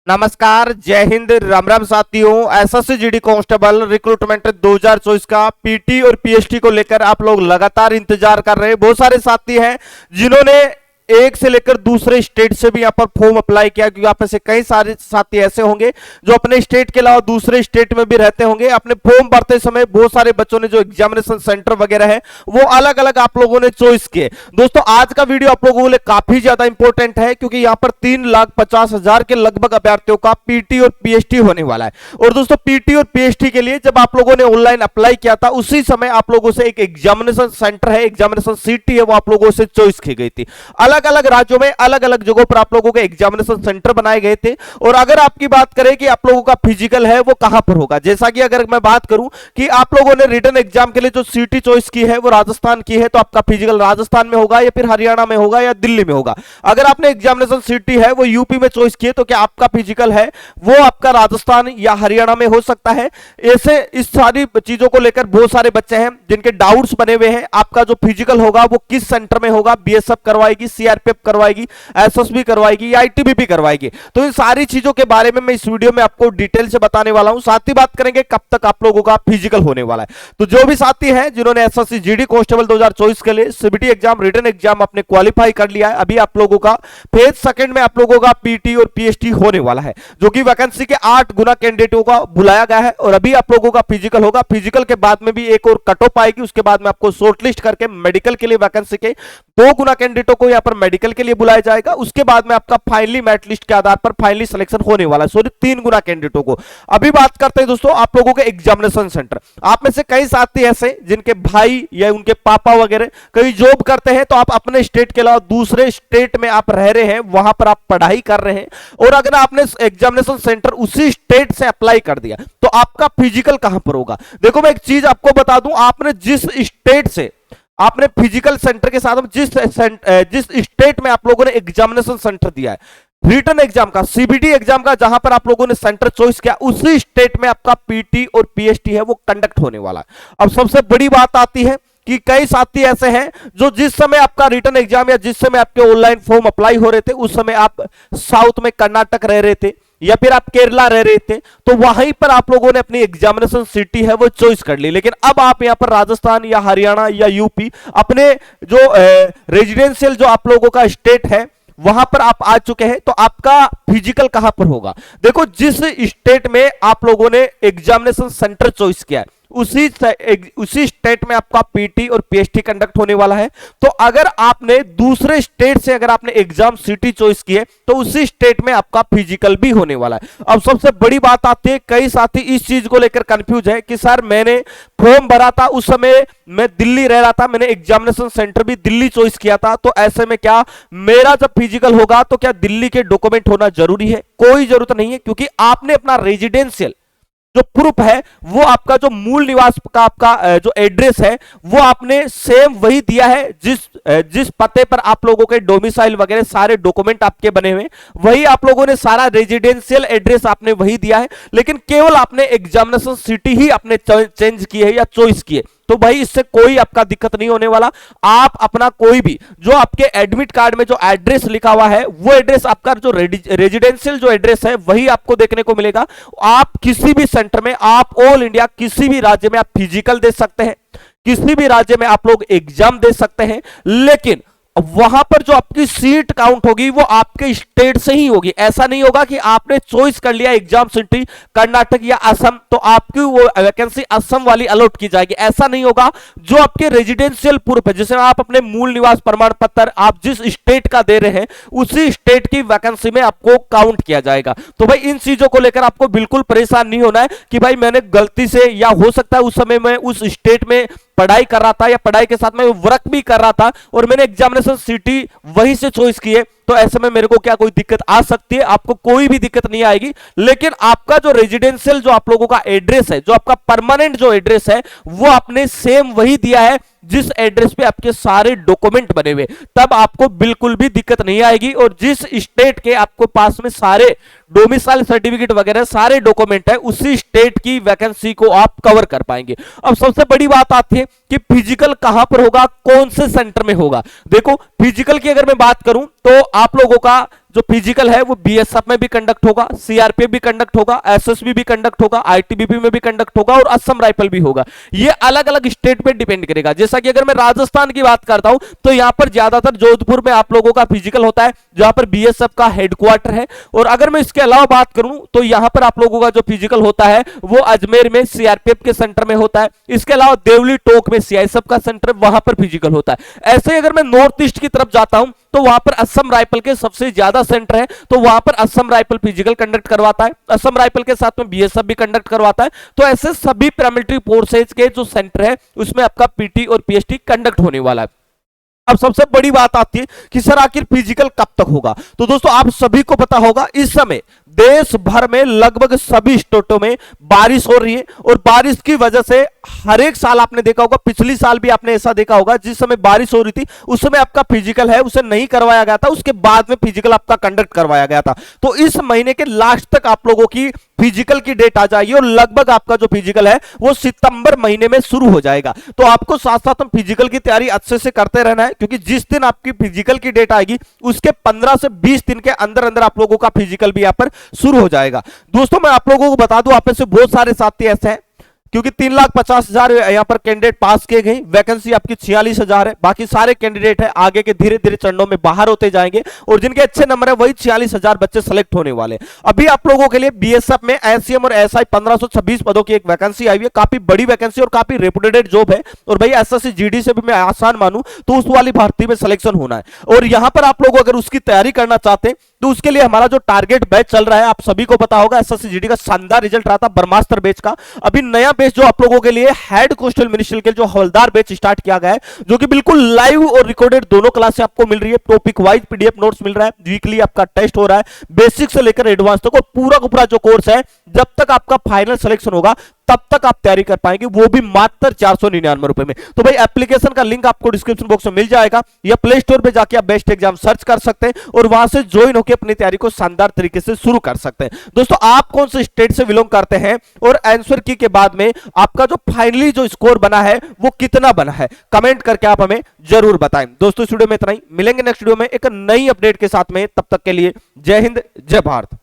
नमस्कार, जय हिंद, राम राम साथियों। एसएससी जीडी कांस्टेबल रिक्रूटमेंट 2024 का पीटी और पीएसटी को लेकर आप लोग लगातार इंतजार कर रहे हैं। बहुत सारे साथी हैं जिन्होंने एक से लेकर दूसरे स्टेट से भी यहाँ पर फॉर्म अप्लाई किया, क्योंकि आप में से कई सारे साथी ऐसे होंगे जो अपने स्टेट के अलावा दूसरे स्टेट में भी रहते होंगे। अपने फॉर्म भरते समय बहुत सारे बच्चों ने जो एग्जामिनेशन सेंटर वगैरह है वो अलग अलग आप लोगों ने चॉइस किए। दोस्तों, आज का वीडियो आप लोगों के लिए काफी ज्यादा इंपॉर्टेंट है, क्योंकि यहाँ पर 3,50,000 के लगभग अभ्यर्थियों का पीटी और पीएसटी होने वाला है। और दोस्तों, पीटी और पीएसटी के लिए जब आप लोगों ने ऑनलाइन अप्लाई किया था, उसी समय आप लोगों से एक एग्जामिनेशन सेंटर है, एग्जामिनेशन सिटी है, वो आप लोगों से चॉइस की गई थी। अलग अलग राज्यों में अलग अलग जगहों पर आप लोगों के एग्जामिनेशन सेंटर बनाए गए थे। और अगर आपकी बात करें कि आप लोगों का फिजिकल है वो कहां पर होगा, जैसा कि अगर मैं बात करूं कि आप लोगों ने रिटन एग्जाम के लिए जो सिटी चॉइस की है वो राजस्थान की है, तो आपका फिजिकल राजस्थान में होगा या फिर हरियाणा में होगा या दिल्ली में होगा। अगर आपने एग्जामिनेशन सिटी है वो यूपी में चॉइस की है, तो क्या आपका फिजिकल है वो आपका राजस्थान या हरियाणा में हो सकता है। ऐसे इस सारी चीजों को लेकर बहुत सारे बच्चे हैं जिनके डाउट्स बने हुए हैं। आपका जो फिजिकल होगा वो किस सेंटर में होगा, बीएसएफ करवाएगी, सीआरपीएफ करवाएगी, एसएसबी करवाएगी या आईटीबीपी करवाएगी। तो इन सारी चीजों के बारे में मैं इस वीडियो में आपको डिटेल से बताने वाला हूं। साथ ही बात करेंगे कब तक आप लोगों का फिजिकल होने वाला है। तो जो भी साथी हैं जिन्होंने एसएससी जीडी कांस्टेबल 2024 के लिए सीबीटी एग्जाम रिटन एग्जाम अपने क्वालिफाई कर लिया है, अभी आप लोगों का फेज सेकंड में आप लोगों का पीटी और पीएसटी होने वाला है, जो कि वैकेंसी के 8 गुना कैंडिडेटों का बुलाया गया है। और अभी आप लोगों का फिजिकल होगा, फिजिकल के बाद में भी एक और कट ऑफ आएगी, उसके बाद में आपको शॉर्टलिस्ट करके मेडिकल के लिए वैकेंसी के 2 गुना कैंडिडेटों को यहां पर मेडिकल के लिए बुलाया जाएगा। उसके बाद में आपका फाइनली मेरिट लिस्ट के आधार पर फाइनली सिलेक्शन होने वाला है, सॉरी 3 गुना कैंडिडेटों को। अभी बात करते हैं दोस्तों आप लोगों के एग्जामिनेशन सेंटर। आप में से कई साथी ऐसे जिनके भाई या उनके पापा वगैरह कहीं जॉब करते हैं, तो आप अपने स्टेट के अलावा दूसरे स्टेट में आप रह रहे हैं, वहां पर आप पढ़ाई कर रहे हैं, और अगर आपने एग्जामिनेशन सेंटर उसी स्टेट से अप्लाई कर दिया तो आपका फिजिकल कहां पर होगा। देखो, मैं एक चीज आपको बता दूं, आपने जिस स्टेट से आपने फिजिकल सेंटर के साथ जिस स्टेट में आप लोगों ने एग्जामिनेशन सेंटर दिया है, रिटन एग्जाम का, सीबीटी एग्जाम का, जहां पर आप लोगों ने सेंटर चॉइस किया, उसी स्टेट में आपका पीटी और पीएसटी है वो कंडक्ट होने वाला है। अब सबसे बड़ी बात आती है कि कई साथी ऐसे हैं जो जिस समय आपका रिटन एग्जाम या जिस समय आपके ऑनलाइन फॉर्म अप्लाई हो रहे थे, उस समय आप साउथ में कर्नाटक रह रहे थे या फिर आप केरला रह रहे थे, तो वहीं पर आप लोगों ने अपनी एग्जामिनेशन सिटी है वो चॉइस कर ली। लेकिन अब आप यहां पर राजस्थान या हरियाणा या यूपी अपने जो रेजिडेंशियल जो आप लोगों का स्टेट है वहां पर आप आ चुके हैं, तो आपका फिजिकल कहां पर होगा। देखो, जिस स्टेट में आप लोगों ने एग्जामिनेशन सेंटर चॉइस किया है उसी स्टेट में आपका पीटी और पीएसटी कंडक्ट होने वाला है। तो अगर आपने दूसरे स्टेट से अगर आपने एग्जाम सिटी चॉइस की है तो उसी स्टेट में आपका फिजिकल भी होने वाला है। अब सबसे बड़ी बात आती है, कई साथी इस चीज को लेकर कंफ्यूज है कि सर मैंने फॉर्म भरा था, उस समय मैं दिल्ली रह रहा था, मैंने एग्जामिनेशन सेंटर भी दिल्ली चॉइस किया था, तो ऐसे में क्या मेरा जब फिजिकल होगा तो क्या दिल्ली के डॉक्यूमेंट होना जरूरी है? कोई जरूरत नहीं है, क्योंकि आपने अपना रेजिडेंशियल जो प्रूफ है वो आपका जो मूल निवास का आपका जो एड्रेस है वो आपने सेम वही दिया है, जिस पते पर आप लोगों के डोमिसाइल वगैरह सारे डॉक्यूमेंट आपके बने हुए वही आप लोगों ने सारा रेजिडेंशियल एड्रेस आपने वही दिया है, लेकिन केवल आपने एग्जामिनेशन सिटी ही आपने चेंज की है या चॉइस की है। तो भाई इससे कोई आपका दिक्कत नहीं होने वाला। आप अपना कोई भी जो आपके एडमिट कार्ड में जो एड्रेस लिखा हुआ है वो एड्रेस आपका जो रेजिडेंशियल जो एड्रेस है वही आपको देखने को मिलेगा। आप किसी भी सेंटर में, आप ऑल इंडिया किसी भी राज्य में आप फिजिकल दे सकते हैं, किसी भी राज्य में आप लोग एग्जाम दे सकते हैं, लेकिन वहां पर जो आपकी सीट काउंट होगी वो आपके स्टेट से ही होगी। ऐसा नहीं होगा कि आपने चॉइस कर लिया एग्जाम सिटी कर्नाटक या असम तो आपकी वो वैकेंसी असम वाली अलॉट की जाएगी, ऐसा नहीं होगा। जो आपके रेजिडेंशियल प्रूफ है, जैसे आप अपने मूल निवास प्रमाण पत्र आप जिस स्टेट का दे रहे हैं उसी स्टेट की वैकेंसी में आपको काउंट किया जाएगा। तो भाई इन चीजों को लेकर आपको बिल्कुल परेशान नहीं होना है कि भाई मैंने गलती से, या हो सकता है उस समय मैं उस स्टेट में पढ़ाई कर रहा था या पढ़ाई के साथ में वर्क भी कर रहा था और मैंने एग्जामिनेशन सिटी वहीं से चॉइस की है, तो ऐसे में मेरे को क्या कोई दिक्कत आ सकती है? आपको कोई भी दिक्कत नहीं आएगी। लेकिन आपका जो रेजिडेंशियल जो आप लोगों का एड्रेस है, जो आपका परमानेंट जो एड्रेस है वो आपने सेम वही दिया है जिस एड्रेस पे आपके सारे डॉक्यूमेंट बने हुए, तब आपको बिल्कुल भी दिक्कत नहीं आएगी। और जिस स्टेट के आपको पास में सारे डोमिसाइल सर्टिफिकेट वगैरह सारे डॉक्यूमेंट है उसी स्टेट की वैकेंसी को आप कवर कर पाएंगे। अब सबसे बड़ी बात आती है कि फिजिकल कहां पर होगा, कौन से सेंटर में होगा। देखो, फिजिकल की अगर मैं बात करूं तो आप लोगों का जो फिजिकल है वो बीएसएफ में भी कंडक्ट होगा, सीआरपीएफ भी कंडक्ट होगा, एसएसबी भी कंडक्ट होगा, आईटीबीपी में भी कंडक्ट होगा और असम राइफल भी होगा। ये अलग अलग स्टेट पे डिपेंड करेगा। जैसा कि अगर मैं राजस्थान की बात करता हूं तो यहां पर ज्यादातर जोधपुर में आप लोगों का फिजिकल होता है, जहां पर बीएसएफ का हेडक्वार्टर है। और अगर मैं इसके अलावा बात करूं तो यहां पर आप लोगों का जो फिजिकल होता है वो अजमेर में सीआरपीएफ के सेंटर में होता है। इसके अलावा देवली टोक में सीआईएसएफ का सेंटर, वहां पर फिजिकल होता है। ऐसे ही अगर मैं नॉर्थ ईस्ट की तरफ जाता हूं तो वहां पर असम राइफल के सबसे ज्यादा सेंटर है, तो वहां पर असम राइफल फिजिकल कंडक्ट करवाता है। असम राइफल के साथ में बीएसएफ भी कंडक्ट करवाता है। तो ऐसे सभी पैरामिलिट्री फोर्सेज के जो सेंटर है उसमें आपका पीटी और पीएसटी कंडक्ट होने वाला है। अब सबसे बड़ी बात आती है कि सर आखिर फिजिकल कब तक होगा। तो दोस्तों आप सभी को पता होगा इस समय देश भर में लगभग सभी स्टेटों में बारिश हो रही है और बारिश की वजह से हर एक साल आपने देखा होगा, पिछली साल भी आपने ऐसा देखा होगा, जिस समय बारिश हो रही थी उस समय आपका फिजिकल है उसे नहीं करवाया गया था, उसके बाद में फिजिकल आपका कंडक्ट करवाया गया था। तो इस महीने के लास्ट तक आप लोगों की फिजिकल की डेट आ जाएगी और लगभग आपका जो फिजिकल है वो सितंबर महीने में शुरू हो जाएगा। तो आपको साथ साथ हम फिजिकल की तैयारी अच्छे से करते रहना है, क्योंकि जिस दिन आपकी फिजिकल की डेट आएगी उसके 15 से 20 दिन के अंदर अंदर आप लोगों का फिजिकल भी यहां पर शुरू हो जाएगा। दोस्तों मैं आप लोगों को बता दूं, आप में से बहुत सारे साथी ऐसे हैं क्योंकि 3,50,000 यहां पर कैंडिडेट पास किए गए, वैकेंसी आपकी 46,000 है। बाकी सारे कैंडिडेट है आगे के धीरे धीरे चरणों में बाहर होते जाएंगे और जिनके अच्छे नंबर है वही 46,000 बच्चे सेलेक्ट होने वाले। अभी आप लोगों के लिए बीएसएफ में एससीएम और एसआई 1526 पदों की एक वैकेंसी आई है, काफी बड़ी वैकेंसी और काफी रेपुटेड जॉब है। और भाई एसएससी जीडी से भी मैं आसान मानूं तो उस वाली भर्ती में सिलेक्शन होना है। और यहां पर आप लोग अगर उसकी तैयारी करना चाहते हैं तो उसके लिए हमारा जो टारगेट बैच चल रहा है, आप सभी को पता होगा एसएससी जीडी का शानदार रिजल्ट रहा था ब्रह्मास्त्र बैच का। अभी नया बैच जो आप लोगों के लिए हेड कोस्टल मिनिस्ट्री के जो हवलदार बैच स्टार्ट किया गया है, जो कि बिल्कुल लाइव और रिकॉर्डेड दोनों क्लासें आपको मिल रही है। टॉपिक वाइज पीडीएफ नोट्स मिल रहा है, वीकली आपका टेस्ट हो रहा है, बेसिक से लेकर एडवांस तक। और पूरा का पूरा जो कोर्स है जब तक आपका फाइनल सिलेक्शन होगा तब तक आप तैयारी कर पाएंगे, वो भी मात्र 499 रुपए में। तो भाई एप्लीकेशन का लिंक आपको डिस्क्रिप्शन बॉक्स में मिल जाएगा या प्ले स्टोर पे जाके आप बेस्ट एग्जाम सर्च कर सकते हैं और वहां से ज्वाइन होकर अपनी तैयारी को शानदार तरीके से शुरू कर सकते हैं। दोस्तों आप कौन से स्टेट से बिलोंग करते हैं और आंसर की के बाद में आपका जो फाइनली जो स्कोर बना है वो कितना बना है, कमेंट करके आप हमें जरूर बताएं। दोस्तों इस वीडियो में इतना ही, मिलेंगे नेक्स्ट वीडियो में एक नई अपडेट के साथ में। तब तक के लिए जय हिंद जय भारत।